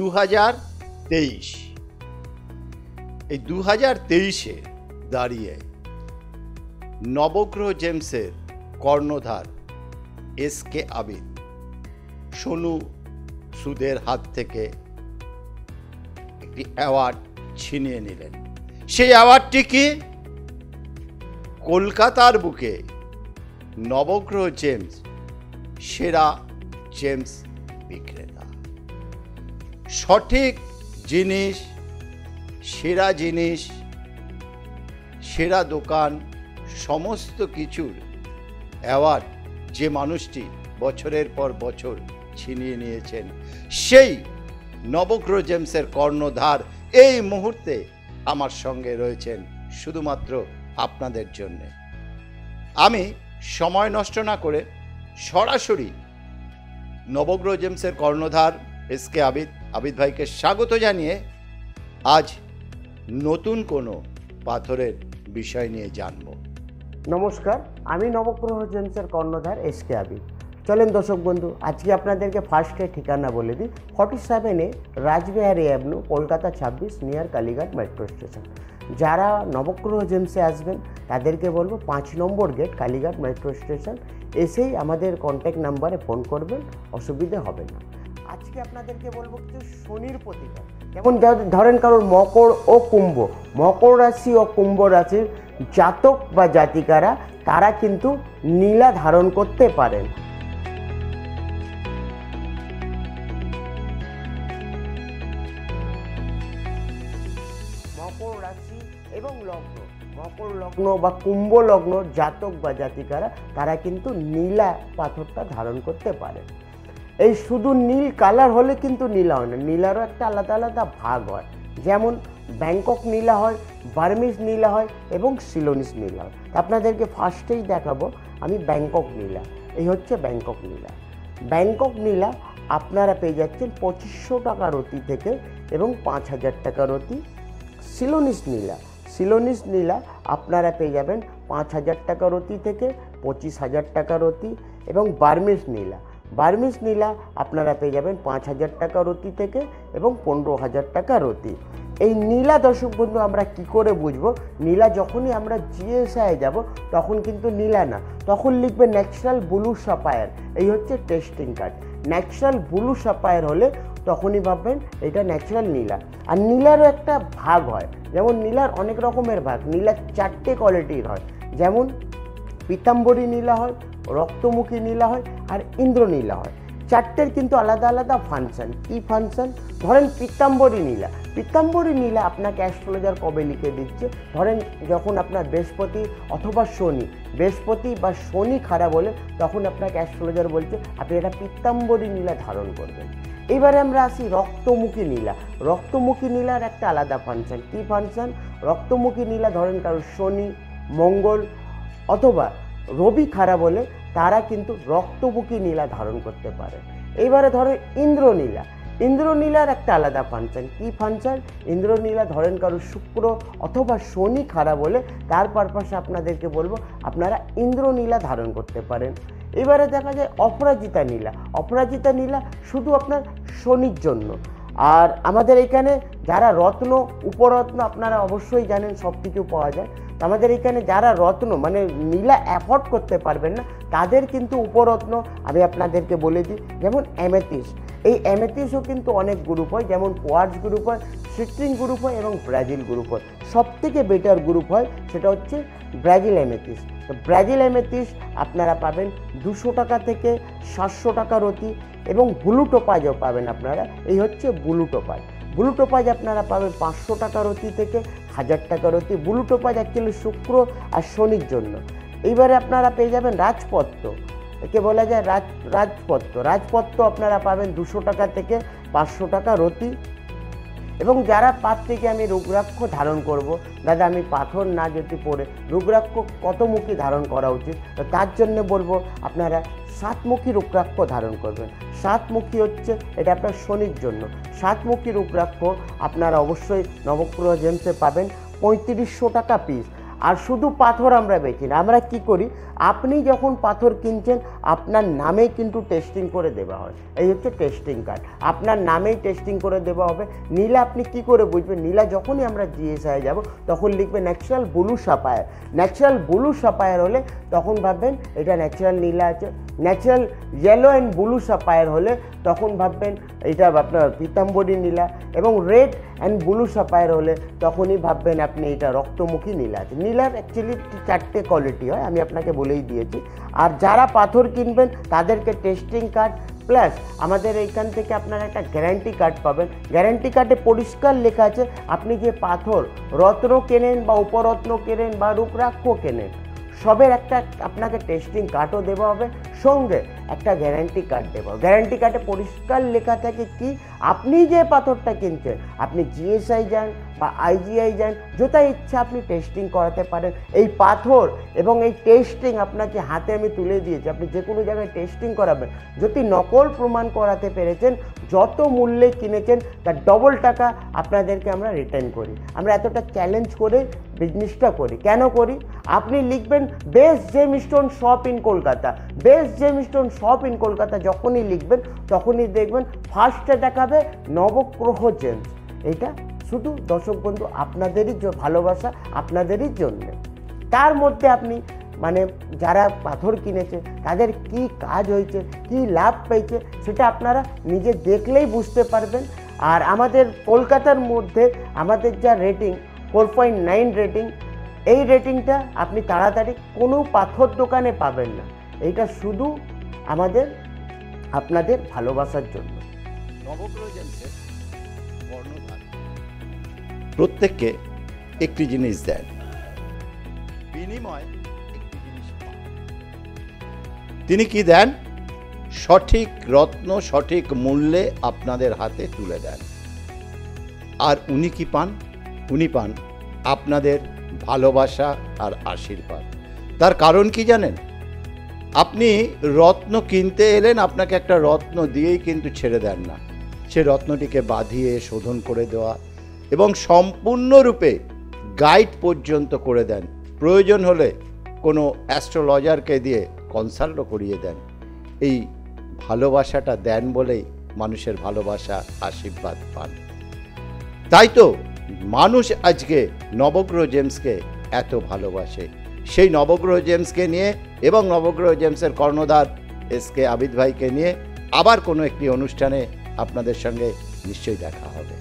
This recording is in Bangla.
2023, এই 2023-এ দাঁড়িয়ে নবগ্রহ জেমসের কর্ণধার এসকে আবিদ সোনু সুদের হাত থেকে একটি অ্যাওয়ার্ড ছিনিয়ে নিলেন। সেই অ্যাওয়ার্ডটি কি? কলকাতার বুকে নবগ্রহ জেমস সেরা জেমস বিক্রেতা। সঠিক জিনিস, সেরা জিনিস, সেরা দোকান, সমস্ত কিছুর অ্যাওয়ার্ড যে মানুষটি বছরের পর বছর ছিনিয়ে নিয়েছেন, সেই নবগ্রহ জেমসের কর্ণধার এই মুহূর্তে আমার সঙ্গে রয়েছেন শুধুমাত্র আপনাদের জন্যে। আমি সময় নষ্ট না করে সরাসরি নবগ্রহ জেমসের কর্ণধার এসকে আবিদ ভাইকে স্বাগত জানিয়ে আজ নতুন কোনো পাথরের বিষয় নিয়ে জানব। নমস্কার, আমি নবগ্রহ জেমসের কর্ণধার এসকে আবিদ। চলেন দর্শক বন্ধু, আজকে আপনাদেরকে ফার্স্টে ঠিকানা বলে দিই। 47A Rajbihari avenue, Kolkata 26, near Kalighat metro station. যারা নবগ্রহ জেমসে আসবেন তাদেরকে বলবো 5 নম্বর গেট, কালীঘাট মেট্রো স্টেশন। এসেই আমাদের কন্ট্যাক্ট নাম্বারে ফোন করবেন, অসুবিধে হবে না। আজকে আপনাদেরকে বলবো কিছু শনির প্রতিকার। যেমন ধরেন কারোর মকর ও কুম্ভ, মকর রাশি ও কুম্ভ রাশির জাতক বা জাতিকারা তারা কিন্তু নীলা ধারণ করতে পারেন। মকর রাশি এবং লগ্ন, মকর লগ্ন বা কুম্ভ লগ্ন জাতক বা জাতিকারা তারা কিন্তু নীলা পাথরটা ধারণ করতে পারে। এই শুধু নীল কালার হলে কিন্তু নীলা হয় না, নীলারও একটা আলাদা আলাদা ভাগ হয়। যেমন ব্যাংকক নীলা হয়, বার্মিজ নীলা হয় এবং সিলোনিস নীলা হয়। আপনাদেরকে ফার্স্টেই দেখাবো আমি ব্যাংকক নীলা। এই হচ্ছে ব্যাংকক নীলা। ব্যাংকক নীলা আপনারা পেয়ে যাচ্ছেন 2500 টাকা রতি থেকে এবং 5000 টাকা রতি। সিলোনিস নীলা আপনারা পেয়ে যাবেন 5000 টাকা রতি থেকে 25000 টাকা রতি। এবং বার্মিজ নীলা আপনারা পেয়ে যাবেন 5000 টাকা রতি থেকে এবং 15000 টাকা রতি। এই নীলা দর্শক বন্ধু আমরা কি করে বুঝবো? নীলা যখনই আমরা জিএসআই যাব তখন কিন্তু নীলা না, তখন লিখবে ন্যাচারাল ব্লু সাফায়ার। এই হচ্ছে testing card. Natural blue Sapphire হলে তখনই ভাববেন এটা ন্যাচারাল নীলা। আর নীলারও একটা ভাগ হয়, যেমন নীলার অনেক রকমের ভাগ। নীলার 4টে কোয়ালিটির হয়, যেমন পীতাম্বরী নীলা হয়, রক্তমুখী নীলা হয় আর ইন্দ্রনীলা হয়। 4টের কিন্তু আলাদা আলাদা ফাংশন। কি ফাংশন? ধরেন পীতাম্বরী নীলা আপনাকে অ্যাস্ট্রোলজার কবে লিখে দিচ্ছে? ধরেন যখন আপনার বৃহস্পতি অথবা শনি খারাপ হলে তখন আপনাকে অ্যাস্ট্রোলজার বলছে আপনি এটা পীতাম্বরী নীলা ধারণ করবেন। এবারে আমরা আসি রক্তমুখী নীলার একটা আলাদা ফাংশন। কি ফাংশন? রক্তমুখী নীলা ধরেন কারো শনি, মঙ্গল অথবা রবি খারাপ হলে তারা কিন্তু রক্তমুখী নীলা ধারণ করতে পারে। এইবারে ধরেন ইন্দ্রনীলার একটা আলাদা ফাংশন। কি ফাংশন? ইন্দ্রনীলা ধরেন কারো শুক্র অথবা শনি খারাপ হলে তার পারপাসে আপনাদেরকে বলবো আপনারা ইন্দ্রনীলা ধারণ করতে পারেন। এবারে দেখা যায় অপরাজিতা নীলা শুধু আপনার শনির জন্য। আর আমাদের এখানে যারা রত্ন উপরত্ন আপনারা অবশ্যই জানেন সব কিছু পাওয়া যায়। আমাদের এখানে যারা রত্ন মানে নীলা অ্যাফোর্ড করতে পারবেন না তাদের কিন্তু উপরত্ন আমি আপনাদেরকে বলে দিই, যেমন অ্যামেথিস্ট। এই অ্যামেথিস্টও কিন্তু অনেক গ্রুপ হয়, যেমন কোয়ার্টজ গ্রুপ হয়, সিট্রিন গ্রুপ হয় এবং ব্রাজিল গ্রুপ হয়। সবথেকে বেটার গ্রুপ হয় সেটা হচ্ছে ব্রাজিল অ্যামেথিস্ট। তো ব্রাজিল অ্যামেথিস্ট আপনারা পাবেন 200 টাকা থেকে 700 টাকা রতি। এবং ব্লু টোপাজও পাবেন আপনারা। এই হচ্ছে ব্লু টোপাজ আপনারা পাবেন 500 টাকা রতি থেকে 1000 টাকা রতি। ব্লু টোপাজ অ্যাকচুয়ালি শুক্র আর শনির জন্য। এইবারে আপনারা পেয়ে যাবেন রাজপত্র, একে বলা যায় রাজপত্র আপনারা পাবেন 200 টাকা থেকে 500 টাকা রতি। এবং যারা থেকে আমি রুদ্রাক্ষ ধারণ করব, দাদা আমি পাথর না যদি পড়ে রুদ্রাক্ষ কত মুখী ধারণ করা উচিত, তো তার জন্য বলবো আপনারা 7মুখী রুদ্রাক্ষ ধারণ করবেন। 7মুখী হচ্ছে এটা আপনার শনির জন্য। 7মুখী রুদ্রাক্ষ আপনারা অবশ্যই নবগ্রহ জেমসে পাবেন 3500 টাকা পিস। আর শুধু পাথর আমরা বেচি না, আমরা কি করি, আপনি যখন পাথর কিনছেন আপনার নামেই কিন্তু টেস্টিং করে দেওয়া হয়। এই হচ্ছে টেস্টিং কার্ড, আপনার নামেই টেস্টিং করে দেওয়া হবে। নীলা আপনি কি করে বুঝবেন? নীলা যখনই আমরা জিএসআই যাব তখন লিখবে natural blue Sapphire. Natural blue Sapphire হলে তখন ভাববেন এটা ন্যাচারাল নীলা আছে। Natural yellow and blue Sapphire হলে তখন ভাববেন এটা আপনার পীতাম্বরী নীলা। এবং রেড অ্যান্ড ব্লু সাফায়ার হলে তখনই ভাববেন আপনি এটা রক্তমুখী নীলা আছে। নীলার অ্যাকচুয়ালি 4টে কোয়ালিটি হয়, আমি আপনাকে বলেই দিয়েছি। আর যারা পাথর কিনবেন তাদেরকে টেস্টিং কার্ড প্লাস আমাদের এইখান থেকে আপনারা একটা গ্যারান্টি কার্ড পাবেন। গ্যারান্টি কার্ডে পরিষ্কার লেখা আছে আপনি যে পাথর রত্ন কেনেন বা উপরত্ন কেনেন বা রূপরাক্ষ কেনেন সবের একটা আপনাকে টেস্টিং কার্ডও দেওয়া হবে, সঙ্গে একটা গ্যারান্টি কার্ড দেওয়া হবে। গ্যারান্টি কার্ডে পরিষ্কার লেখা থাকে কি আপনি যে পাথরটা কিনছেন আপনি জিএসআই যান বা আইজিআই যান, যেটাই ইচ্ছা আপনি টেস্টিং করাতে পারেন। এই পাথর এবং এই টেস্টিং আপনাকে হাতে আমি তুলে দিয়েছি, আপনি যে কোনো জায়গায় টেস্টিং করাবেন, যদি নকল প্রমাণ করাতে পেরেছেন যত মূল্যে কিনেছেন তার ডবল টাকা আপনাদেরকে আমরা রিটার্ন করি। আমরা এতটা চ্যালেঞ্জ করে বিজনেসটা করি। কেন করি? আপনি লিখবেন best gemstone shop in Kolkata, best gemstone shop in Kolkata যখনই লিখবেন তখনই দেখবেন ফার্স্টে দেখাবে নবগ্রহ জেমস। এটা শুধু দর্শক বন্ধু আপনাদেরই ভালোবাসা, আপনাদেরই জন্য। তার মধ্যে আপনি মানে যারা পাথর কিনেছে তাদের কি কাজ হয়েছে, কি লাভ পেয়েছে সেটা আপনারা নিজে দেখলেই বুঝতে পারবেন। আর আমাদের কলকাতার মধ্যে আমাদের যা রেটিং 4.9 রেটিং, এই রেটিংটা আপনি তাড়াতাড়ি কোনো পাথর দোকানে পাবেন না। এইটা শুধু আপনাদের ভালোবাসার জন্য। নবগ্রহ জেমসের কর্ণধার প্রত্যেককে একটি জিনিস দেন, বিনিময় একটি জিনিস পান। তিনি কি দেন? সঠিক রত্ন সঠিক মূল্যে আপনাদের হাতে তুলে দেন। আর উনি কি পান? উনি পান আপনাদের ভালোবাসা আর আশীর্বাদ। তার কারণ কি জানেন? আপনি রত্ন কিনতে এলেন, আপনাকে একটা রত্ন দিয়েই কিন্তু ছেড়ে দেন না, সে রত্নটিকে বাঁধিয়ে শোধন করে দেওয়া এবং সম্পূর্ণরূপে গাইড পর্যন্ত করে দেন। প্রয়োজন হলে কোনো অ্যাস্ট্রোলজারকে দিয়ে কনসাল্টও করিয়ে দেন। এই ভালোবাসাটা দেন বলেই মানুষের ভালোবাসা আশীর্বাদ পান। তাই তো মানুষ আজকে নবগ্রহ জেমসকে এত ভালোবাসে। সেই নবগ্রহ জেমসকে নিয়ে এবং নবগ্রহ জেমসের কর্ণধার এসকে আবিদ ভাইকে নিয়ে আবার কোনো একটি অনুষ্ঠানে আপনাদের সঙ্গে নিশ্চয়ই দেখা হবে।